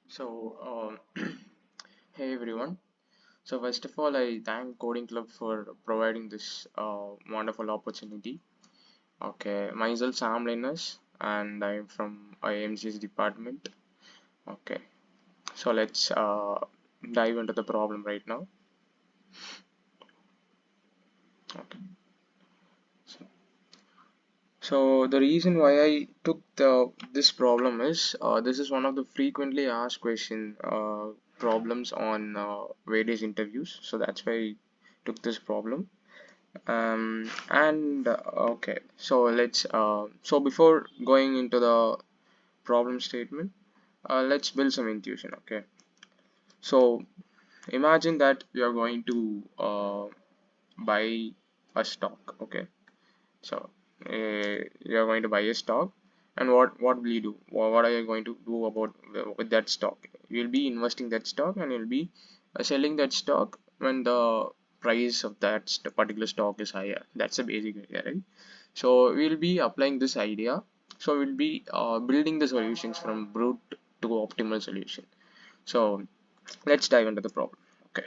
So, hey everyone. So first of all, I thank Coding Club for providing this wonderful opportunity. Okay, myself Sam LINUS, and I'm from IMC's department. Okay, so let's dive into the problem right now. Okay. So the reason why I took this problem is this is one of the frequently asked question problems on various interviews. So that's why I took this problem. And Okay, so so before going into the problem statement, let's build some intuition. Okay, so imagine that you are going to buy a stock. Okay, so you are going to buy a stock, and what will you do? What are you going to do about with that stock? You'll be investing that stock, and you'll be selling that stock when the price of that particular stock is higher. That's a basic idea, right? So we'll be applying this idea. So we'll be building the solutions from brute to optimal solution. So let's dive into the problem. Okay.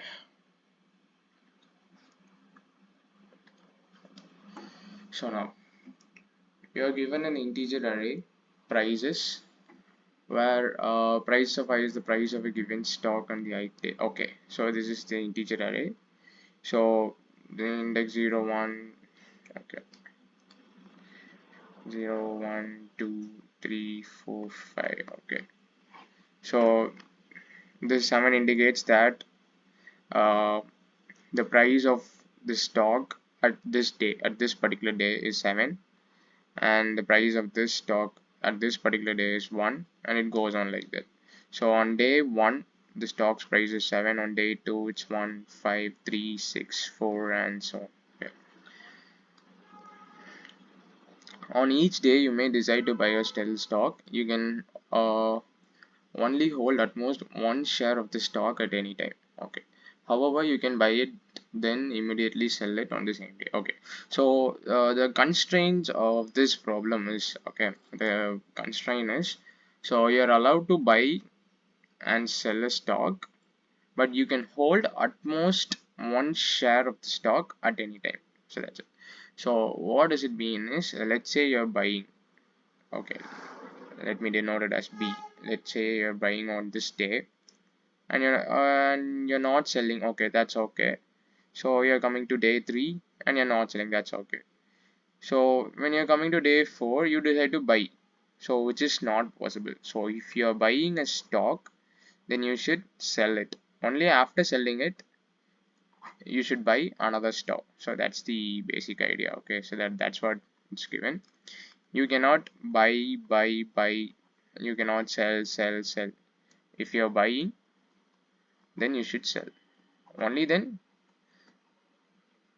So now you are given an integer array prices where price of I is the price of a given stock on the ith day. Okay, so this is the integer array. So the index 0 1, okay, 0 1 2 3 4 5. Okay, so this 7 indicates that uh, the price of the stock at this particular day is 7, and the price of this stock at this particular day is 1, and it goes on like that. So on day 1 the stock's price is 7, on day 2 it's 1 5 3 6 4 and so on. Yeah. On each day you may decide to buy a stealth stock. You can only hold at most one share of the stock at any time. Okay, however you can buy it then immediately sell it on the same day. Okay, so the constraints of this problem is, okay, the constraint is, so you're allowed to buy and sell a stock, but you can hold at most one share of the stock at any time. So that's it. So what does it mean is, let's say you're buying, okay, let me denote it as B. Let's say you're buying on this day, and you're not selling. Okay, that's okay. So you're coming to day 3 and you're not selling. That's okay. So when you're coming to day 4, you decide to buy, so which is not possible. So if you're buying a stock, then you should sell it. Only after selling it you should buy another stock. So that's the basic idea. Okay, so that's what it's given. You cannot buy, you cannot sell. If you're buying, then you should sell. Only then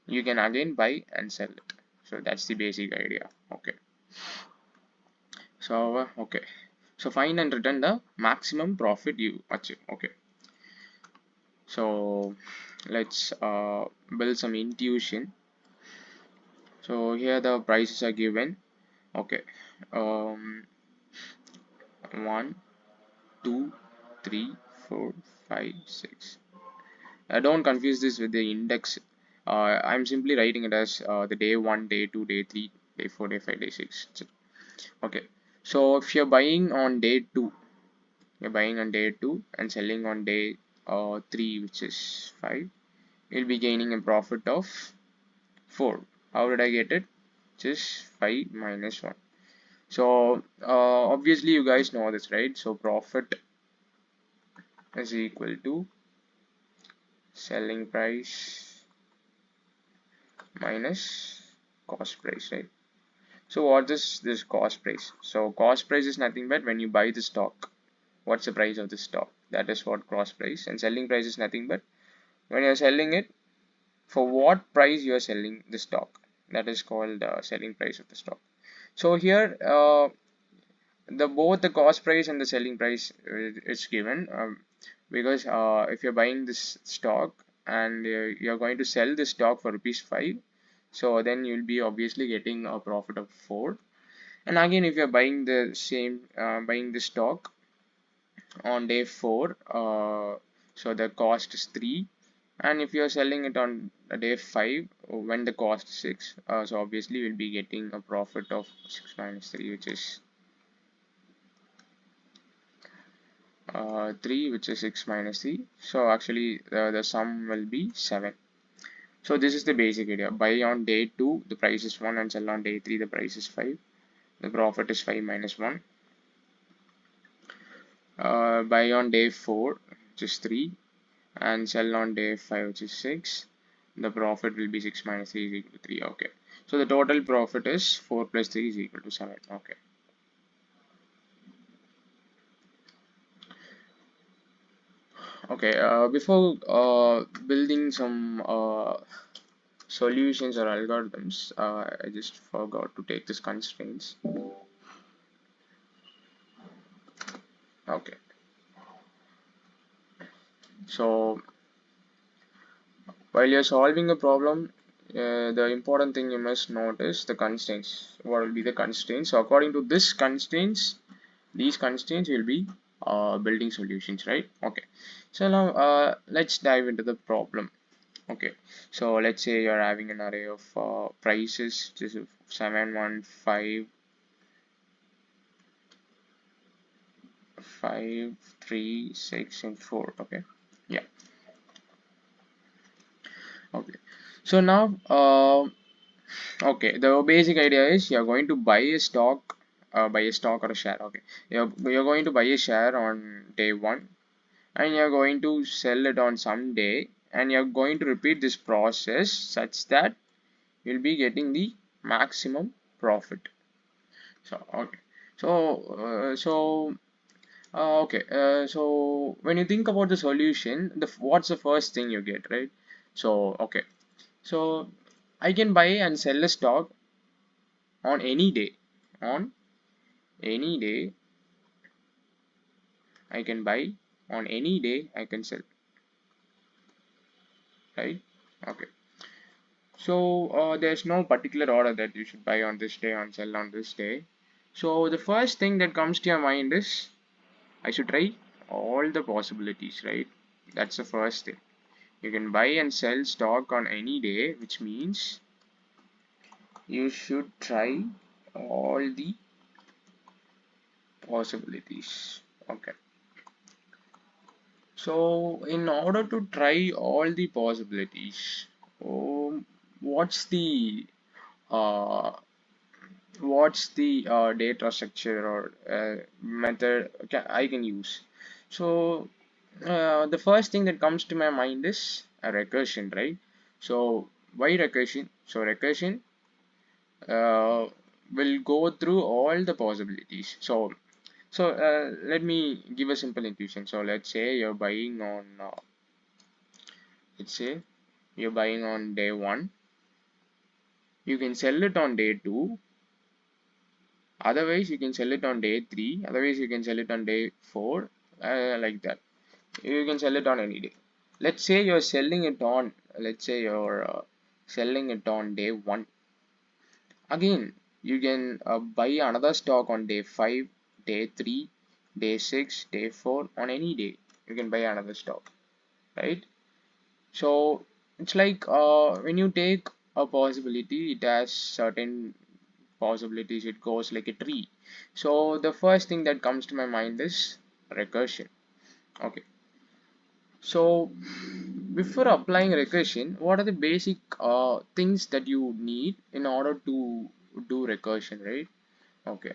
you can again buy and sell it. So that's the basic idea. Okay, so okay, so find and return the maximum profit you achieve. Okay, so let's build some intuition. So here the prices are given. Okay, um 1 2 3 4 5 6. Don't confuse this with the index. I'm simply writing it as the day 1, day 2, day 3, day 4, day 5, day 6. Okay, so if you're buying on day 2, you're buying on day 2 and selling on day 3, which is 5, you'll be gaining a profit of 4. How did I get it? Just 5 minus 1. So obviously you guys know this, right? So profit is equal to selling price minus cost price, right? So what is this cost price? So cost price is nothing but when you buy the stock, what's the price of the stock? That is what cost price. And selling price is nothing but when you're selling it, for what price you are selling the stock. That is called selling price of the stock. So here the both the cost price and the selling price is given, because if you're buying this stock and you're going to sell this stock for rupees 5, so then you'll be obviously getting a profit of 4. And again, if you're buying the same buying the stock on day 4, so the cost is 3, and if you're selling it on day 5 when the cost is 6, so obviously we'll be getting a profit of 6 minus 3, which is 3, which is 6 minus 3. So actually the sum will be 7. So this is the basic idea. Buy on day 2 the price is 1, and sell on day 3 the price is 5. The profit is 5 minus 1. Buy on day 4, which is 3, and sell on day 5, which is 6. The profit will be 6 minus 3 is equal to 3. Okay, so the total profit is 4 plus 3 is equal to 7. Okay. Okay, before building some solutions or algorithms, I just forgot to take this constraints. Okay, so while you're solving a problem, the important thing you must note is the constraints. What will be the constraints? So according to this constraints, these constraints will be building solutions, right? Okay, so now let's dive into the problem. Okay, so let's say you're having an array of prices, just 7, 1, 5, 5, 3, 6, and 4. Okay, yeah. Okay, so now okay, the basic idea is you're going to buy a stock, or a share. Okay, you're going to buy a share on day 1, and you're going to sell it on some day, and you're going to repeat this process such that you'll be getting the maximum profit. So okay, so when you think about the solution, what's the first thing you get, right? So okay, so I can buy and sell a stock on any day. On any day I can buy, on any day I can sell, right? Okay, so there's no particular order that you should buy on this day and sell on this day. So the first thing that comes to your mind is I should try all the possibilities, right? That's the first thing. You can buy and sell stock on any day, which means you should try all the possibilities. Okay, so in order to try all the possibilities, what's the uh, data structure or method I can use? So the first thing that comes to my mind is a recursion, right? So why recursion? So recursion will go through all the possibilities. So let me give a simple intuition. So let's say you're buying on day 1. You can sell it on day 2. Otherwise, you can sell it on day 3. Otherwise, you can sell it on day 4. Like that. You can sell it on any day. Let's say you're selling it on. Let's say you're selling it on day 1. Again, you can buy another stock on day 5, day 3, day 6, day 4. On any day, you can buy another stock, right? So it's like when you take a possibility, it has certain possibilities. It goes like a tree. So the first thing that comes to my mind is recursion. Okay, so before applying recursion, what are the basic things that you need in order to do recursion, right? Okay,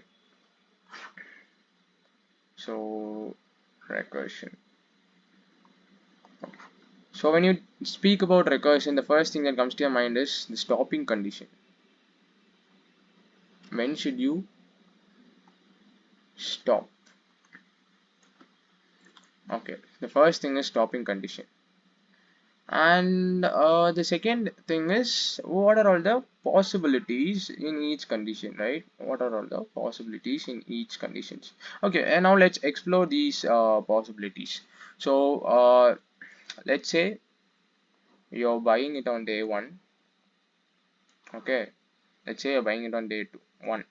so recursion. So when you speak about recursion, the first thing that comes to your mind is the stopping condition. When should you stop? Okay, the first thing is stopping condition. And the second thing is what are all the possibilities in each condition, right? What are all the possibilities in each conditions? Okay, and now let's explore these possibilities. So let's say you're buying it on day 1. Okay, let's say you're buying it on day 1.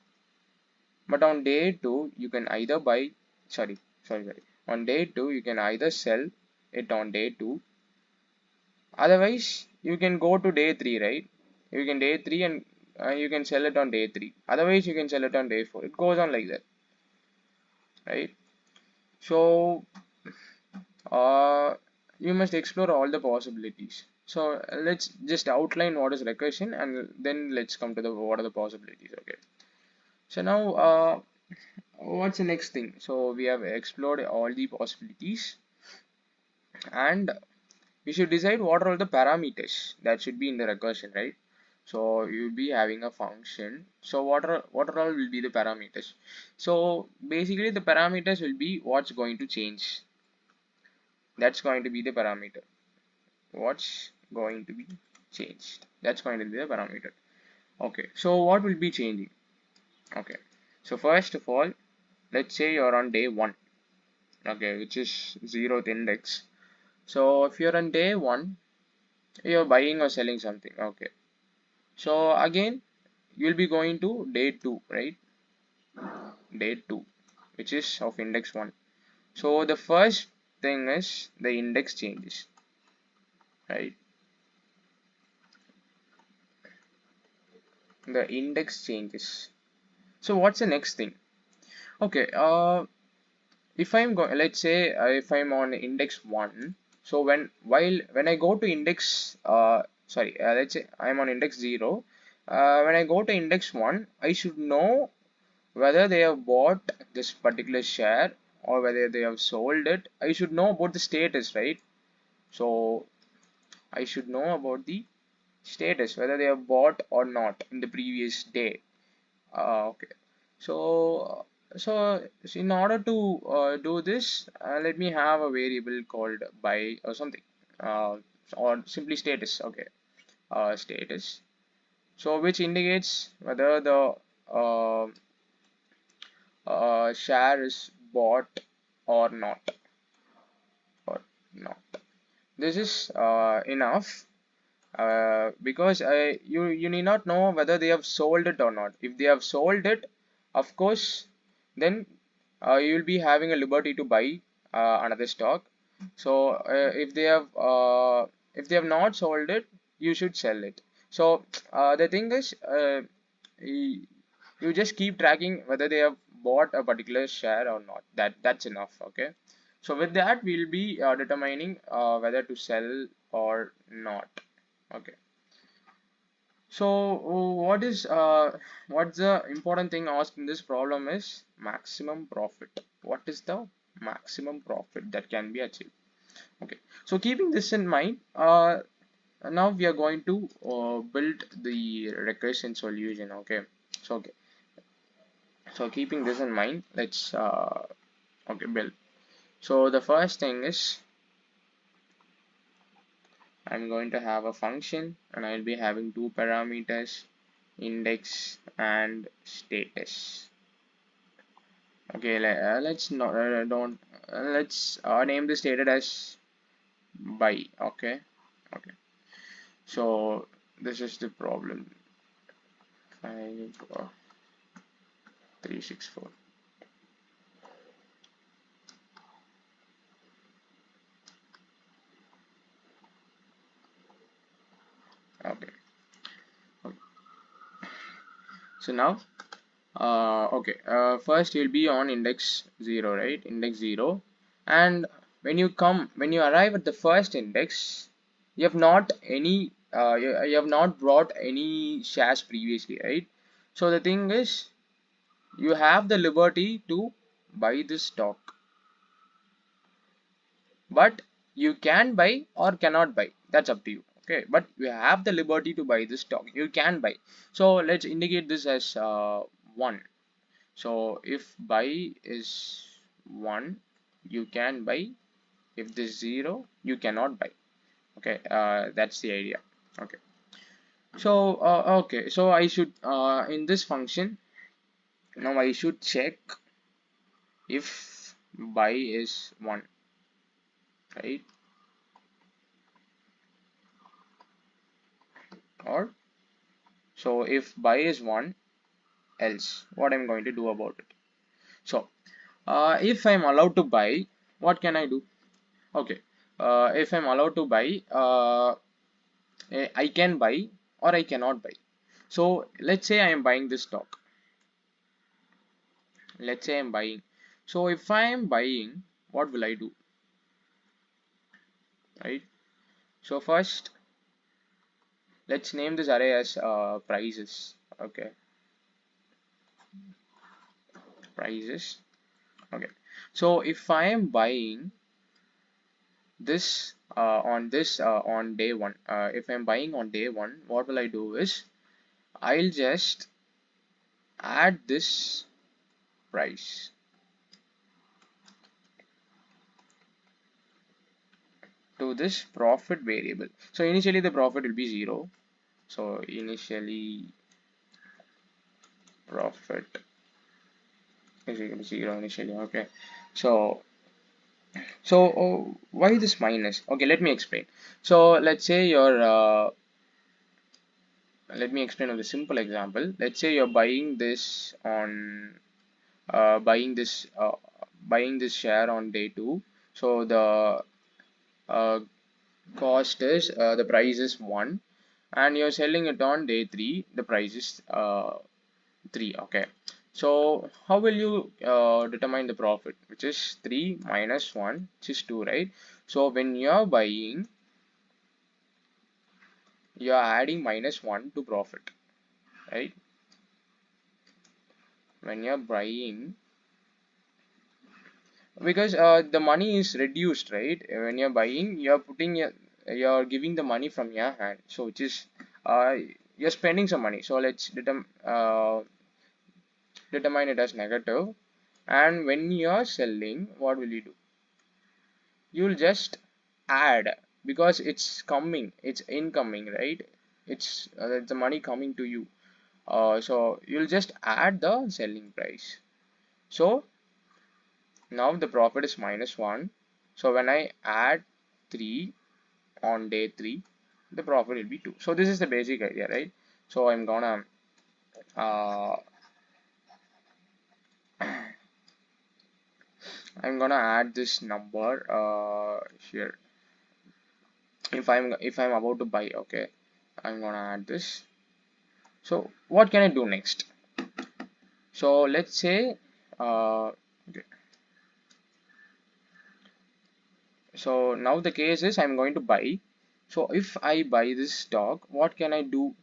But on day 2 you can either buy, sorry, on day 2 you can either sell it on day 2, otherwise you can go to day 3, right? You can day 3 and you can sell it on day 3, otherwise you can sell it on day 4. It goes on like that, right? So you must explore all the possibilities. So let's just outline what is recursion, and then let's come to the what are the possibilities. Okay, so now what's the next thing? So we have explored all the possibilities, and we should decide what are all the parameters that should be in the recursion, right? So you'll be having a function. So what are all will be the parameters? So basically the parameters will be what's going to change. That's going to be the parameter. What's going to be changed? That's going to be the parameter. Okay, so what will be changing? Okay, so first of all, let's say you're on day 1, okay, which is 0th index. So if you're on day 1, you're buying or selling something. Okay, so again you'll be going to day 2, right? Day 2, which is of index 1. So the first thing is the index changes, right? The index changes. So what's the next thing? Okay, if I'm going, let's say if I'm on index 1, so when I go to index let's say I'm on index 0, when I go to index 1, I should know whether they have bought this particular share or whether they have sold it. I should know about the status, right? So I should know about the status, whether they have bought or not in the previous day. Okay, so so in order to do this, let me have a variable called by or something, uh, or simply status. Okay, status. So which indicates whether the uh, share is bought or not, or not. This is enough. Because you need not know whether they have sold it or not. If they have sold it, of course, then you will be having a liberty to buy another stock. So if they have not sold it, you should sell it. So the thing is, you just keep tracking whether they have bought a particular share or not. That's enough. Okay. So with that, we'll be determining whether to sell or not. Okay. So what's the important thing asked in this problem is maximum profit. What is the maximum profit that can be achieved? Okay. So keeping this in mind, now we are going to build the recursion solution. Okay. So okay. So keeping this in mind, let's okay, build. So the first thing is I'm going to have a function, and I'll be having two parameters, index and status. Okay, let's not don't let's name this stated as by. Okay, okay. So this is the problem. 5364. Okay. Okay. So now okay, first you'll be on index 0, right? Index 0, and when you arrive at the first index, you have not any you have not brought any shares previously, right? So the thing is, you have the liberty to buy this stock, but you can buy or cannot buy. That's up to you. Okay, but you have the liberty to buy this stock. You can buy. So let's indicate this as 1. So if buy is 1, you can buy. If this 0, you cannot buy. Okay, that's the idea. Okay. So okay, so I should in this function now I should check if buy is 1, right? Or so if buy is 1, else. What I'm going to do about it? So if I'm allowed to buy, what can I do? Okay, if I'm allowed to buy, I can buy or I cannot buy. So let's say I am buying this stock. Let's say I'm buying. So if I am buying, what will I do? Right? So first, let's name this array as prices. Okay, prices. Okay. So if I am buying this on day one, if I'm buying on day one, what will I do is I'll just add this price to this profit variable. So initially the profit will be 0. So initially profit is equal to 0 initially. Okay. So why this minus? Okay, let me explain. So let's say let me explain with a simple example. Let's say you're buying this on uh, buying this uh, buying this share on day 2. So the uh, cost is the price is 1, and you're selling it on day 3. The price is 3. Okay. So how will you determine the profit, which is 3 minus 1, which is 2, right? So when you're buying, you're adding minus 1 to profit, right? When you're buying, because the money is reduced, right? When you're buying, you're giving the money from your hand, so which is uh, you're spending some money. So let's determine it as negative. And when you're selling, what will you do? You'll just add, because it's incoming, right? It's the money coming to you. So you'll just add the selling price. So now the profit is minus 1. So when I add 3 on day 3, the profit will be 2. So this is the basic idea, right? So uh, I'm gonna add this number here. If I'm about to buy, okay, I'm gonna add this. So what can I do next? So let's say okay. So now the case is I'm going to buy. So if I buy this stock, what can I do?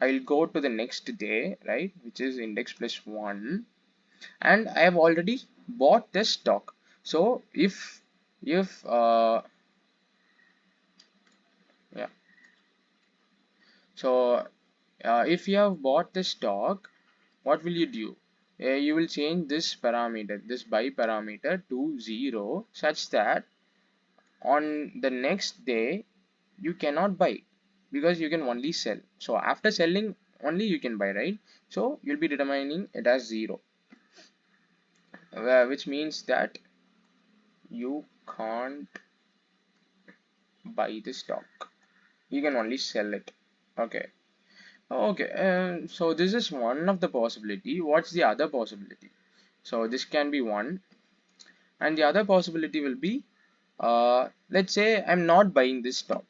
I'll go to the next day, right, which is index plus 1, and I have already bought this stock. So if yeah, so if you have bought the stock, what will you do? You will change this parameter, this buy parameter, to 0, such that on the next day you cannot buy, because you can only sell. So after selling only you can buy, right? So you'll be determining it as 0, which means that you can't buy the stock, you can only sell it. Okay. Okay, so this is one of the possibility. What's the other possibility? So this can be one, and the other possibility will be, let's say I'm not buying this stock.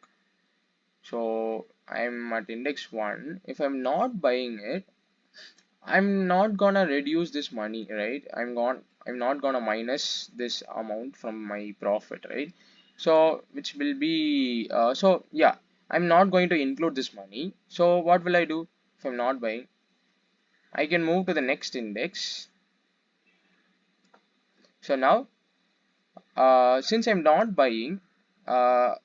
So I'm at index 1. If I'm not buying it, I'm not gonna reduce this money, right? I'm not gonna minus this amount from my profit, right? So which will be so yeah, I'm not going to include this money. So what will I do if I'm not buying? I can move to the next index. So now since I'm not buying, uh,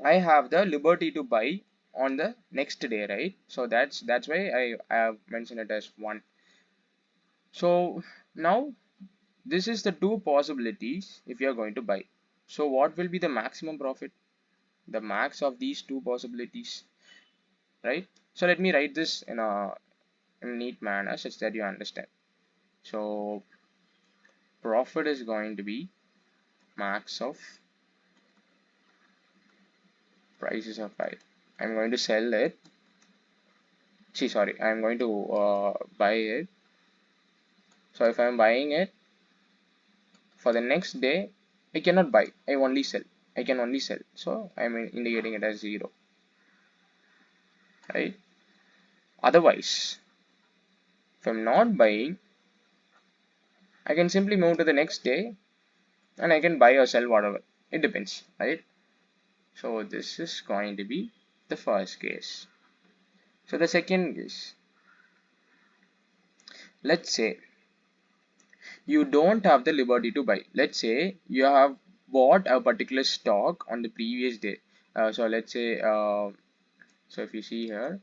I have the liberty to buy on the next day, right? So that's why I have mentioned it as 1. So now this is the two possibilities if you are going to buy. So what will be the maximum profit? The max of these two possibilities, right? So let me write this in a neat manner such that you understand. So profit is going to be max of prices of 5. I'm going to sell it. sorry, I'm going to buy it. So if I'm buying it for the next day, I cannot buy, I only sell. I can only sell, so I'm indicating it as 0, right? Otherwise, if I'm not buying, I can simply move to the next day and I can buy or sell whatever. It depends, right? So this is going to be the first case. So the second case, let's say you don't have the liberty to buy. Let's say you have bought a particular stock on the previous day. So let's say, so if you see here,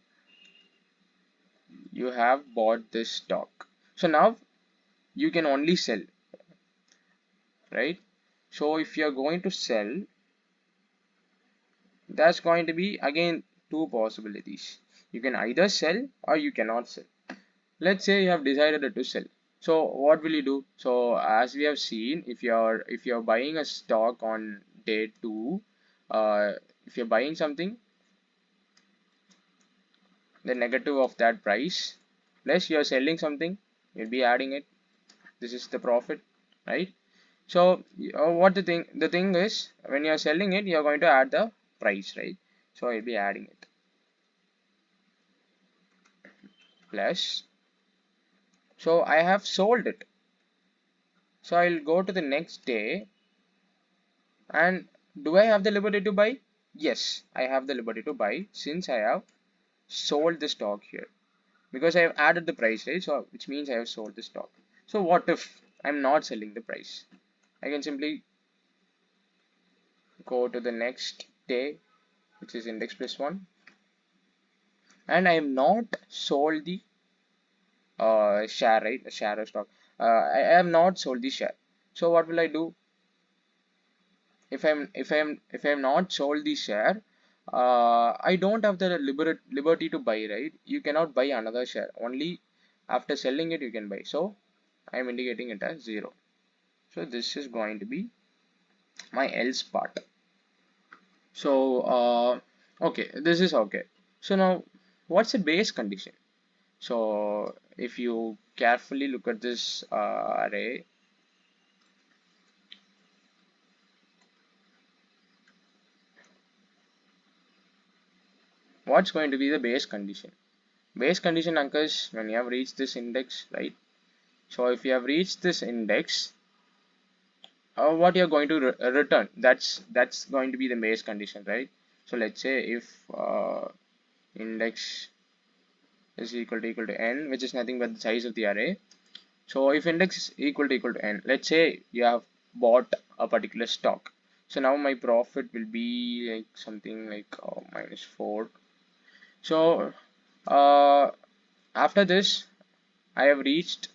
you have bought this stock. So now you can only sell, right? So if you're going to sell, that's going to be again two possibilities. You can either sell or you cannot sell. Let's say you have decided to sell. So what will you do? So as we have seen, if you're buying a stock on day 2, if you're buying something, the negative of that price plus you're selling something, you'll be adding it. This is the profit, right? So what the thing is, when you're selling it, you're going to add the price, right? So you'll be adding it plus. So I have sold it. So I'll go to the next day, and do I have the liberty to buy? Yes, I have the liberty to buy since I have sold the stock here, because I have added the price, right? So which means I have sold the stock. So what if I'm not selling the price? I can simply go to the next day, which is index plus 1, and I have not sold the share, right? A share or stock. I have not sold the share. So what will I do? If I'm not sold the share, I don't have the liberty to buy, right? You cannot buy another share. Only after selling it you can buy. So I'm indicating it as 0. So this is going to be my else part. So okay, this is okay. So now what's the base condition? So if you carefully look at this array, what's going to be the base condition? Base condition occurs when you have reached this index, right? So if you have reached this index, what you're going to return, that's going to be the base condition, right? So let's say if index is equal to n, which is nothing but the size of the array. So if index is equal to n, let's say you have bought a particular stock. So now my profit will be like something like -4. So after this, I have reached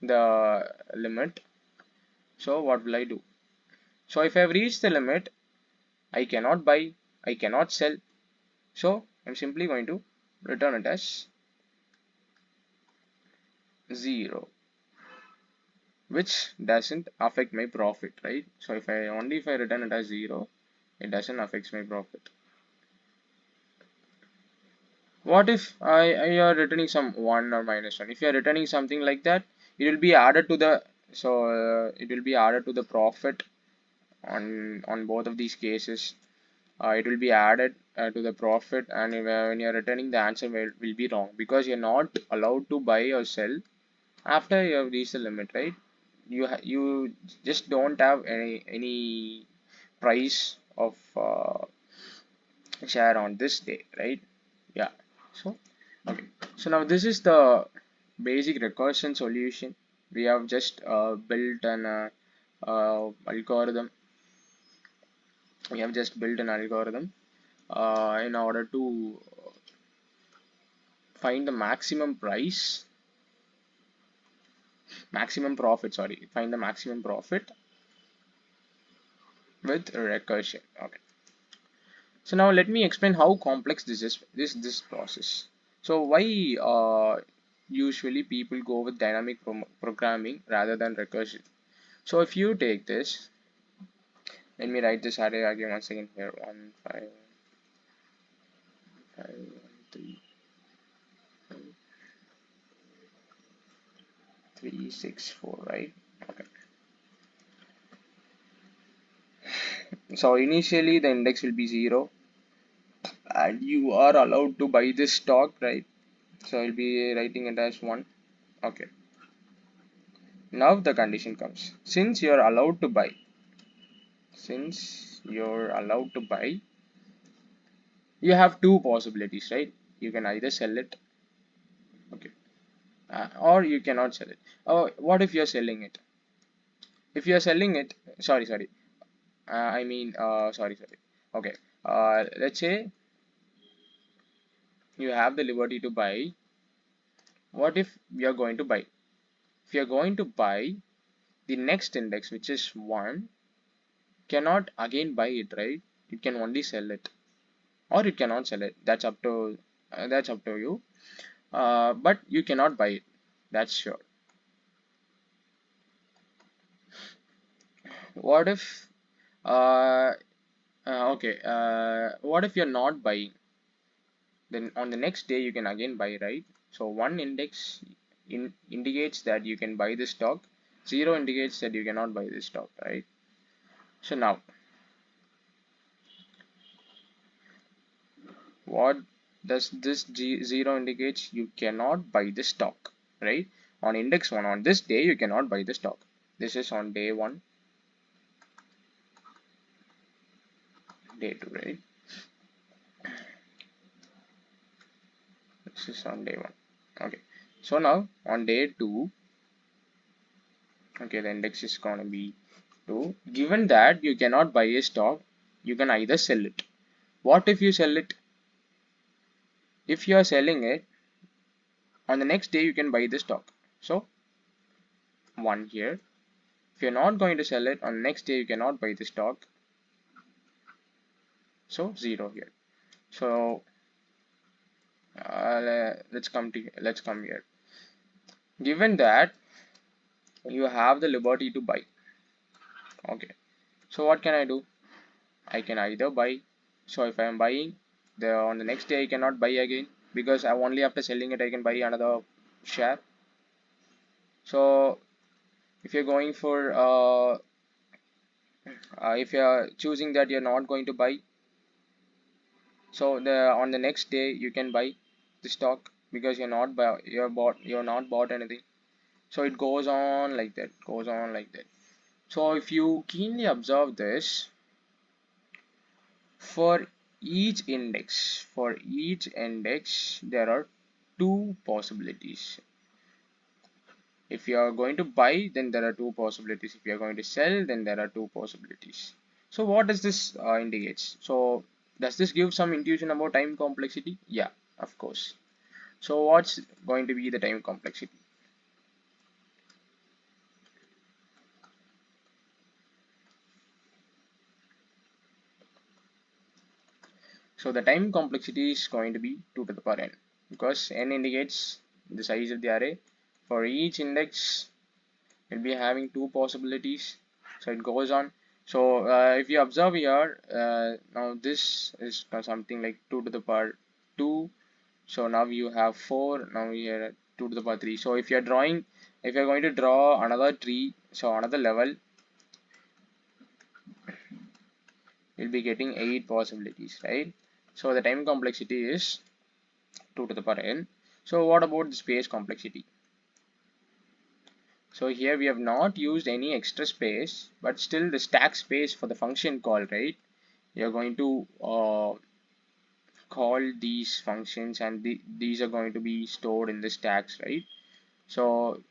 the limit. So what will I do? So if I have reached the limit, I cannot buy, I cannot sell. So I'm simply going to return it as 0, which doesn't affect my profit, right? So if I return it as 0, it doesn't affect my profit. What if you are returning some 1 or -1? If you are returning something like that, it will be added to the, it will be added to the profit on both of these cases. It will be added to the profit, and when you're returning, the answer will be wrong because you're not allowed to buy or sell after you have reached the limit, right? You just don't have any price of share on this day, right? Yeah. So okay, so now this is the basic recursion solution. We have just built an algorithm. We have just built an algorithm in order to find the maximum profit, sorry, find the maximum profit with recursion. Okay, so now let me explain how complex this is, this process. So why usually people go with dynamic programming rather than recursion? So if you take this, let me write this array again once again here, 1 5 5 1 3 364, right? Okay. So initially the index will be 0 and you are allowed to buy this stock, right? So I'll be writing it as 1. Okay. Now the condition comes. Since you're allowed to buy, you have two possibilities, right? You can either sell it, okay, or you cannot sell it. Oh, what if you're selling it? If you're selling it, sorry, sorry. Okay, let's say you have the liberty to buy. What if we are going to buy? If you are going to buy, the next index, which is 1, cannot again buy it, right? You can only sell it, or you cannot sell it. That's up to you. But you cannot buy it. That's sure. What if what if you're not buying? Then on the next day you can again buy, right? So one index indicates that you can buy the stock, 0 indicates that you cannot buy the stock, right? So now what does this 0 indicates? You cannot buy the stock, right? On index 1, on this day you cannot buy the stock. This is on day 1, day 2, right? This is on day 1. Okay, so now on day 2, okay, the index is gonna be 2. Given that you cannot buy a stock, you can either sell it. What if you sell it? If you are selling it, on the next day you can buy the stock. So 1 here. If you're not going to sell it, on the next day you cannot buy the stock. So 0 here. So let's come here. Given that you have the liberty to buy, okay. So what can I do? I can either buy. So if I am buying, on the next day I cannot buy again, because I only after selling it I can buy another share. So if you're going for if you're choosing that you're not going to buy, so on the next day you can buy the stock, because you're not bought anything. So it goes on like that. So if you keenly observe this, for each index there are two possibilities. If you are going to buy, then there are two possibilities. If you are going to sell, then there are two possibilities. So what does this indicates? So does this give some intuition about time complexity? Yeah, of course. So what's going to be the time complexity? So the time complexity is going to be 2 to the power n, because n indicates the size of the array. For each index will be having two possibilities, so it goes on. So if you observe here, now this is something like 2 to the power 2. So now you have 4. Now we are at 2 to the power 3. So if you're going to draw another tree, so another level, you'll be getting 8 possibilities, right? So the time complexity is 2 to the power n. So what about the space complexity? So here we have not used any extra space, but still the stack space for the function call, right? You're going to call these functions, and these are going to be stored in the stacks, right? So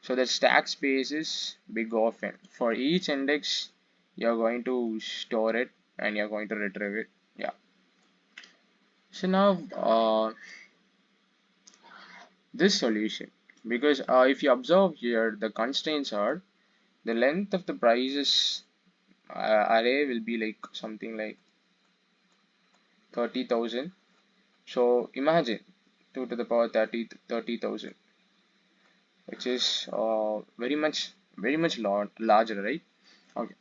the stack space is big of n. For each index, you're going to store it and you're going to retrieve it. Yeah. So now this solution, because if you observe here, the constraints are the length of the prices array will be like something like 30,000. So imagine 2 to the power 30,000, which is very much larger, right? Okay.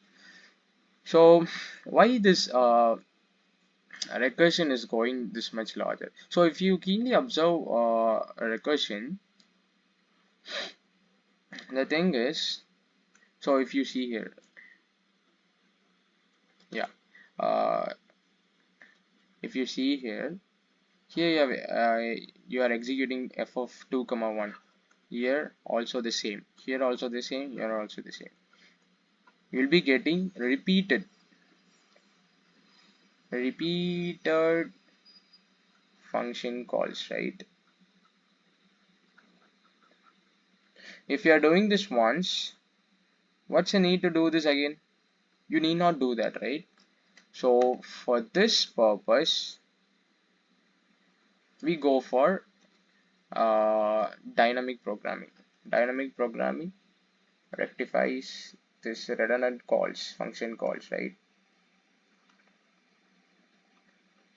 So why this recursion is going this much larger? So if you keenly observe recursion, the thing is, so if you see here, yeah, uh, if you see here, you are executing f of 2 comma 1. Here also the same, here also the same, here also the same. You will be getting repeated function calls, right? If you are doing this once, what's the need to do this again? You need not do that, right? So for this purpose, we go for dynamic programming. Dynamic programming rectifies this redundant calls, function calls, right?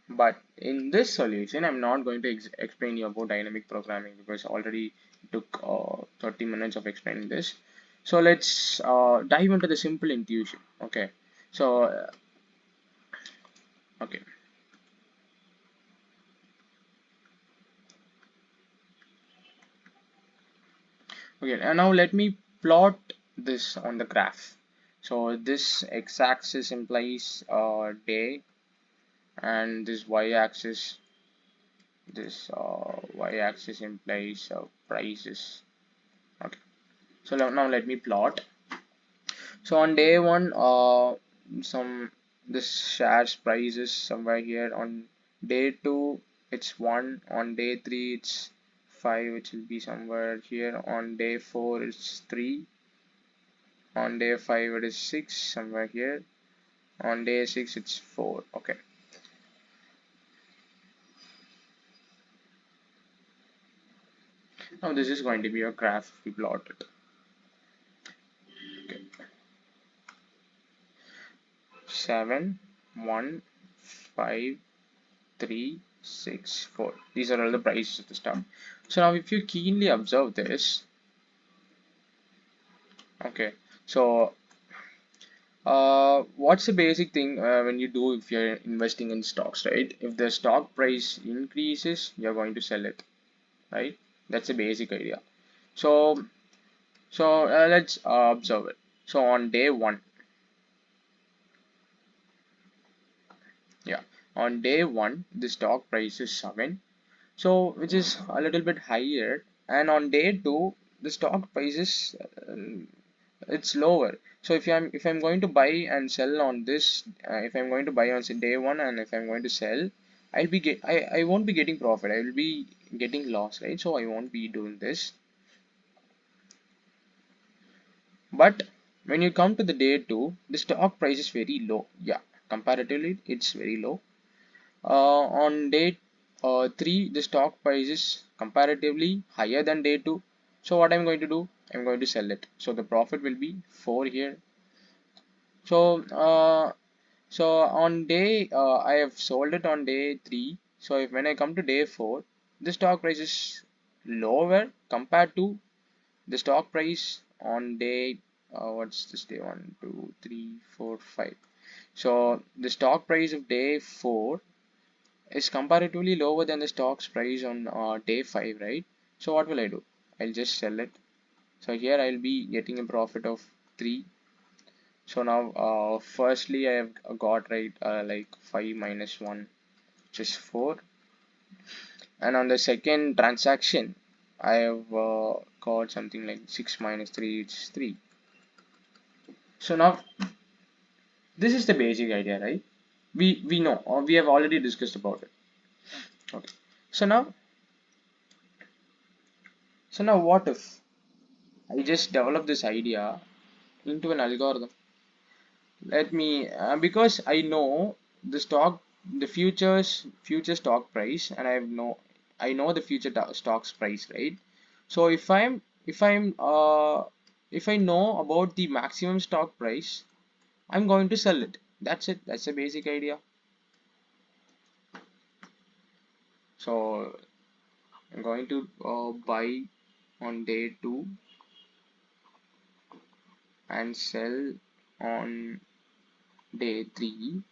But in this solution, I'm not going to explain you about dynamic programming because already it took 30 minutes of explaining this. So let's dive into the simple intuition. Okay. So okay. Okay. And now let me plot this on the graph. So this x-axis implies day, and this y-axis implies prices. Okay. So now let me plot. So on day one, some this shares price is somewhere here. On day two, it's 1. On day three, it's 5, which will be somewhere here. On day four, it's 3. On day five, it is 6, somewhere here. On day six, it's 4. Okay. Now this is going to be a graph we plotted. Okay. 7, 1, 5, 3, 6, 4. These are all the prices at the start. So now if you keenly observe this, okay, so what's the basic thing when you do if you're investing in stocks, right? If the stock price increases, you're going to sell it, right? That's the basic idea. So let's observe it. So on day one, yeah, on day one, the stock price is 7, so which is a little bit higher, and on day two, the stock price is it's lower. So if I'm going to buy and sell on this, if I'm going to buy on say day one, and if I'm going to sell, I won't be getting profit, I will be getting loss, right? So I won't be doing this. But when you come to the day two, the stock price is very low. Yeah, comparatively it's very low. On day 3, the stock price is comparatively higher than day 2. So what I'm going to do, I'm going to sell it. So the profit will be 4 here. So on day I have sold it on day 3. So if when I come to day 4, the stock price is lower compared to the stock price on day what's this day, 1, 2, 3, 4, 5. So the stock price of day 4 is comparatively lower than the stock's price on day 5, right? So what will I do? I'll just sell it. So here I'll be getting a profit of 3. So now firstly I have got right like 5 minus 1, which is 4. And on the second transaction I have got something like 6 minus 3, it's 3. So now this is the basic idea, right? We know, or we have already discussed about it. Okay. So now what if I just develop this idea into an algorithm? Let me because I know the future stock price, and I know the future stock's price, right? So if I know about the maximum stock price, I'm going to sell it. That's it. That's the basic idea. So I'm going to buy on day 2 and sell on day 3,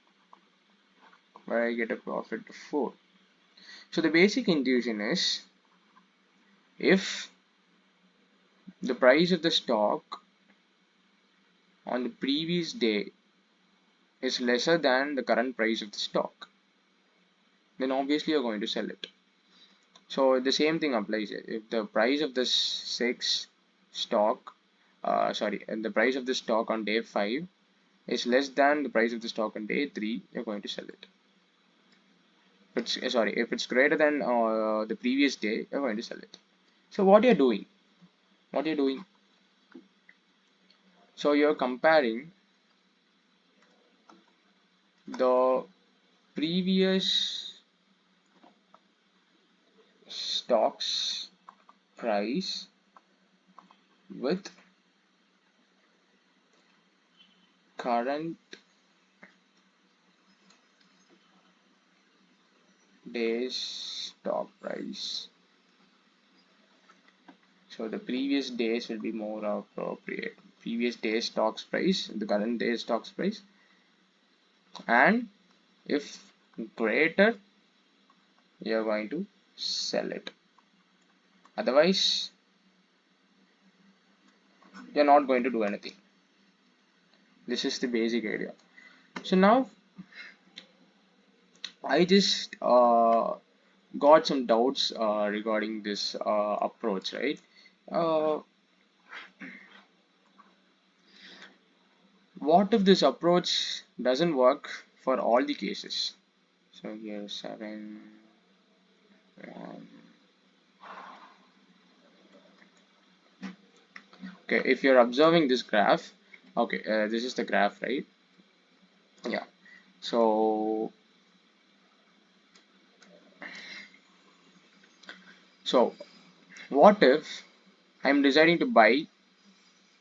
where I get a profit of 4. So the basic intuition is, if the price of the stock on the previous day is lesser than the current price of the stock, then obviously you're going to sell it. So the same thing applies here. If the price of this 6 stock, and the price of the stock on day 5 is less than the price of the stock on day 3, you're going to sell it. If it's greater than the previous day, you're going to sell it. So what you're doing, so you're comparing the previous stock's price with current day's stock price. So the previous days will be more appropriate. Previous day's stock price, the current day's stock price, and if greater, you're going to sell it. Otherwise, you're not going to do anything. This is the basic idea. So now I just got some doubts regarding this approach, right? Uh, what if this approach doesn't work for all the cases? So here 7 1. Okay, if you're observing this graph, okay, this is the graph, right? Yeah. So what if I'm deciding to buy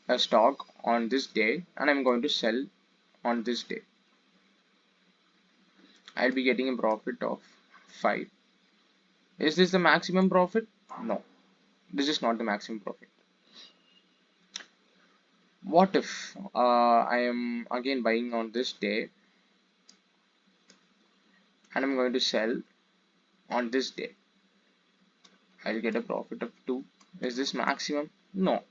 a stock on this day and I'm going to sell on this day? I'll be getting a profit of 5. Is this the maximum profit? No, this is not the maximum profit. What if I am again buying on this day and I'm going to sell on this day? I'll get a profit of 2. Is this maximum? No.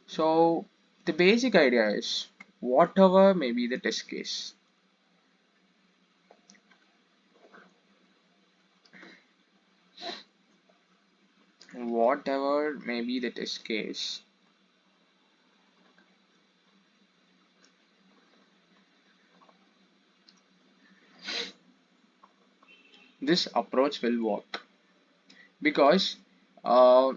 So the basic idea is whatever may be the test case, whatever may be the test case, this approach will work because uh,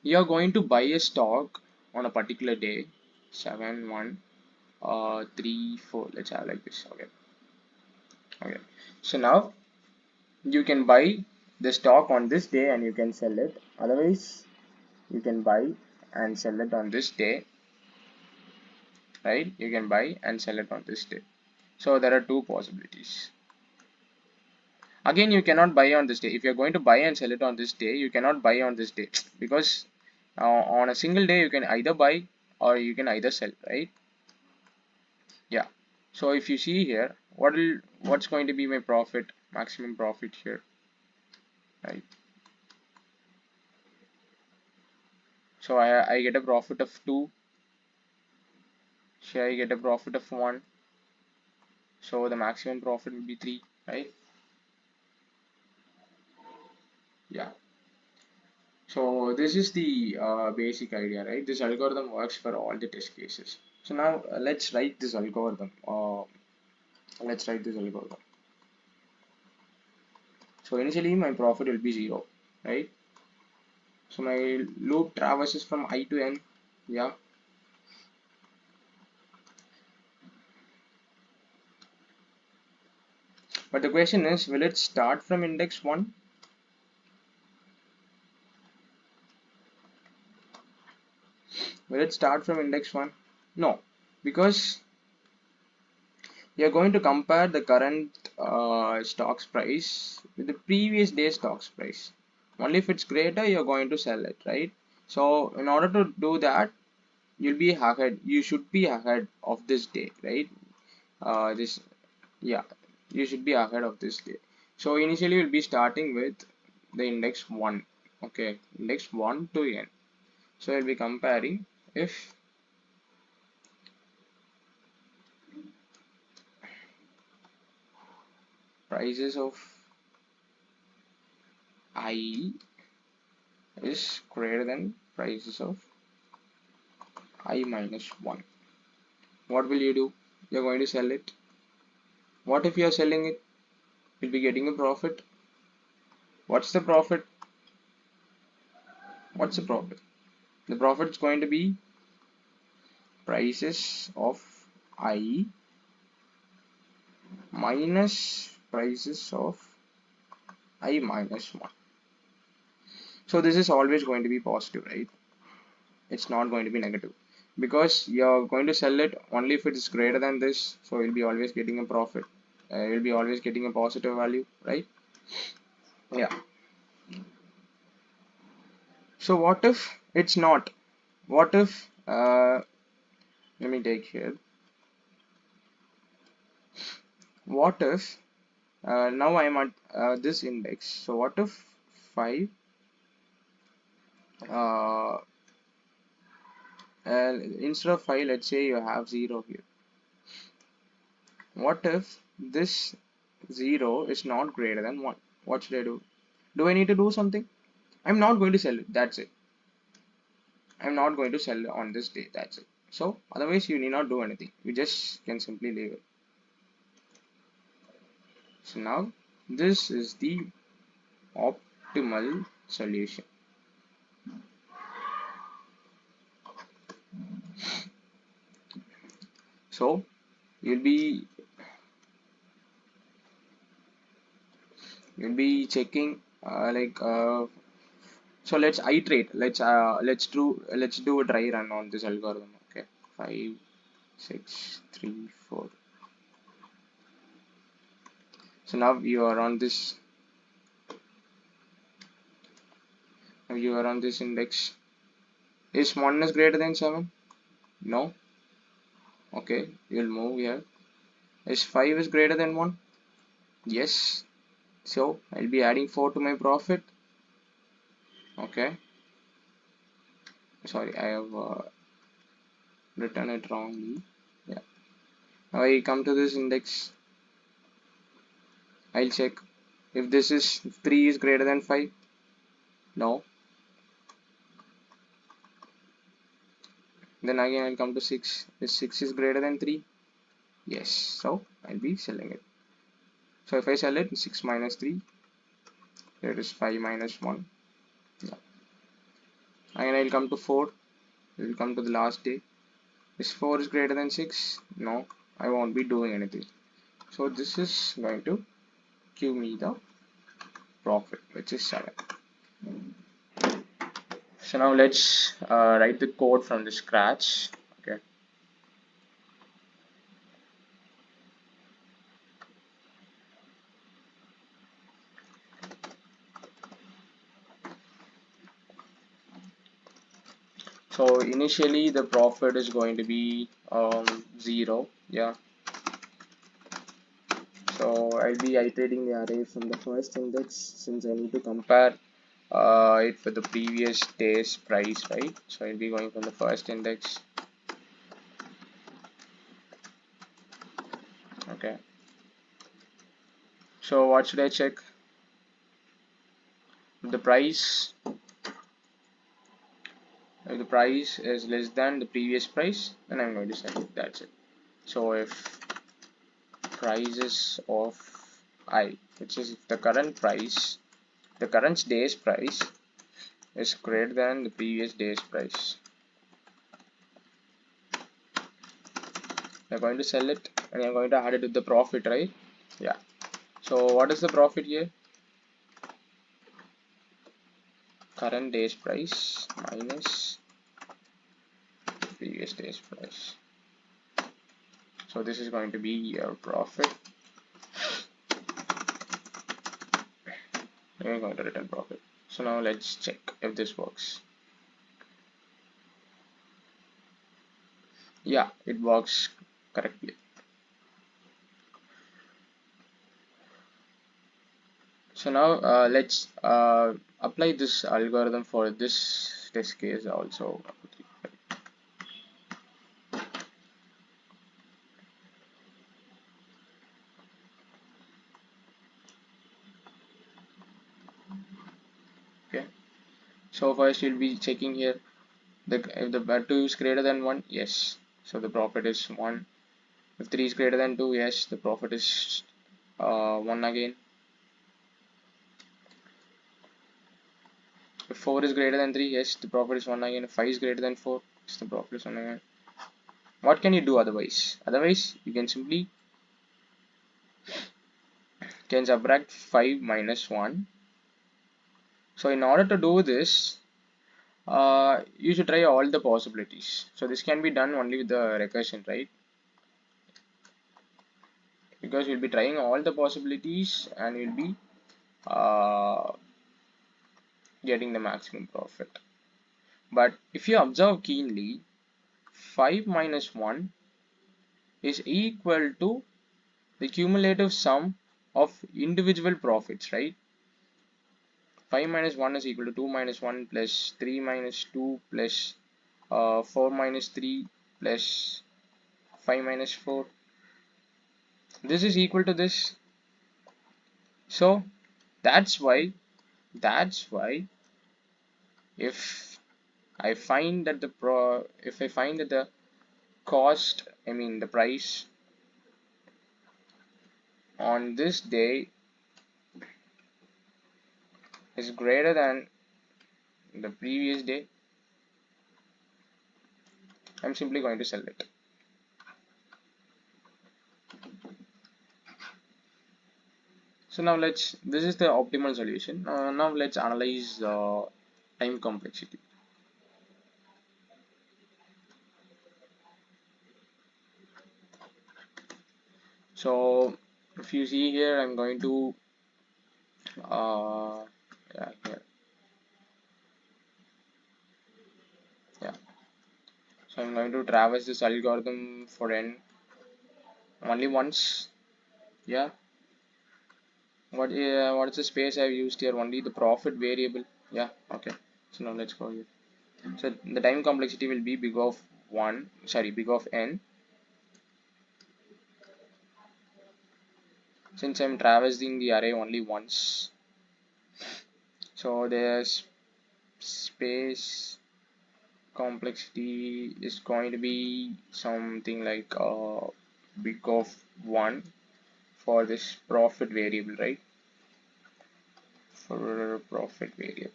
you're going to buy a stock on a particular day 7 1 3 4. Let's have like this. Okay, so now you can buy the stock on this day and you can sell it. Otherwise you can buy and sell it on this day, right? You can buy and sell it on this day. So there are two possibilities. Again, you cannot buy on this day. If you're going to buy and sell it on this day, you cannot buy on this day because on a single day you can either buy or you can either sell, right? Yeah. So if you see here, what's going to be my profit, maximum profit here, right? So I get a profit of 2. Here I get a profit of 1. So the maximum profit will be 3, right? Yeah. So this is the basic idea, right? This algorithm works for all the test cases. So now let's write this algorithm. Let's write this algorithm. So initially my profit will be 0, right? So my loop traverses from I to n. Yeah. But the question is, will it start from index 1? Will it start from index 1? No, because you're going to compare the current stock's price with the previous day's stock's price. Only if it's greater, you're going to sell it, right? So in order to do that, you'll be ahead. You should be ahead of this day, right? This, yeah, you should be ahead of this day. So initially, you'll be starting with the index 1. Okay, index 1 to n. So we'll be comparing if prices of I is greater than prices of I minus 1. What will you do? You're going to sell it. What if you're selling it? You'll be getting a profit. What's the profit? What's the profit? The profit is going to be prices of I minus prices of I minus 1. So this is always going to be positive, right? It's not going to be negative because you're going to sell it only if it is greater than this. So you'll be always getting a profit. You'll be always getting a positive value, right? Yeah. So what if it's not? What if, let me take here. What if, now I'm at this index. So what if 5, uh, instead of 5, let's say you have 0 here. What if this 0 is not greater than 1? What should I do? Do I need to do something? I'm not going to sell it. That's it. I'm not going to sell on this day. That's it. So otherwise you need not do anything. You just can simply leave it. So now this is the optimal solution. So you'll be checking so let's iterate. Let's do a dry run on this algorithm. Okay, 5, 6, 3, 4. So now you are on this. Now you are on this index. Is 1 is greater than 7? No. Okay, you'll move here. Is 5 is greater than 1? Yes. So I'll be adding 4 to my profit. Okay. Sorry, I have written it wrongly. Yeah. Now I come to this index. I'll check if this is 3 is greater than 5. No. Then again I'll come to 6. Is 6 is greater than 3? Yes. So I'll be selling it. So if I sell it, 6 minus 3, here is 5 minus 1. Yeah. Again I'll come to 4. We'll come to the last day. Is 4 is greater than 6? No. I won't be doing anything. So this is going to give me the profit, which is 7. So now let's write the code from the scratch. Okay. So initially the profit is going to be 0. Yeah. So I'll be iterating the array from the first index since I need to compare it with the previous day's price, right? So I'll be going from the first index. Okay. So what should I check? The price. If the price is less than the previous price, then I'm going to sell it. That's it. So if prices of I, which is if the current price, the current day's price is greater than the previous day's price, you're going to sell it and you're going to add it with the profit, right? Yeah. So what is the profit here? Current day's price minus previous day's price. So this is going to be your profit. We're going to return profit. So now let's check if this works. Yeah, it works correctly. So now let's apply this algorithm for this test case also. Okay, so first we'll be checking here if the 2 is greater than 1, yes, so the profit is 1. If 3 is greater than 2, yes, the profit is 1 again. If 4 is greater than 3, yes, the profit is 1 again. If 5 is greater than 4, yes, the profit is 1 again. What can you do otherwise? Otherwise, you can simply subtract 5 minus 1. So in order to do this, you should try all the possibilities. So this can be done only with the recursion, right? Because we'll be trying all the possibilities and we'll be uh, getting the maximum profit. But if you observe keenly, 5 minus 1 is equal to the cumulative sum of individual profits, right? 5 minus 1 is equal to 2 minus 1 plus 3 minus 2 plus 4 minus 3 plus 5 minus 4. This is equal to this. So that's why if I find that the cost, I mean the price on this day is greater than the previous day, I'm simply going to sell it. So now this is the optimal solution. Now let's analyze time complexity. So if you see here, I'm going to yeah, here, yeah. So I'm going to traverse this algorithm for n only once. Yeah. What is the space I've used here? Only the profit variable. Yeah. Okay. So now let's go here. So the time complexity will be big of big of n. Since I'm traversing the array only once, so there's space complexity is going to be something like big of 1 for this profit variable, right? For profit variable.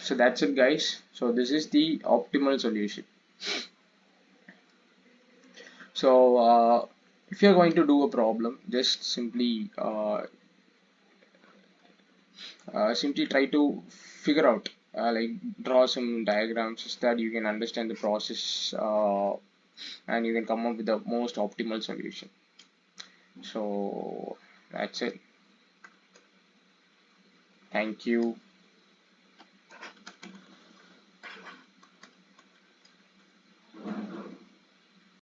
So that's it, guys. So this is the optimal solution. So if you're going to do a problem, just simply try to figure out, like draw some diagrams so that you can understand the process, and you can come up with the most optimal solution. So that's it. Thank you.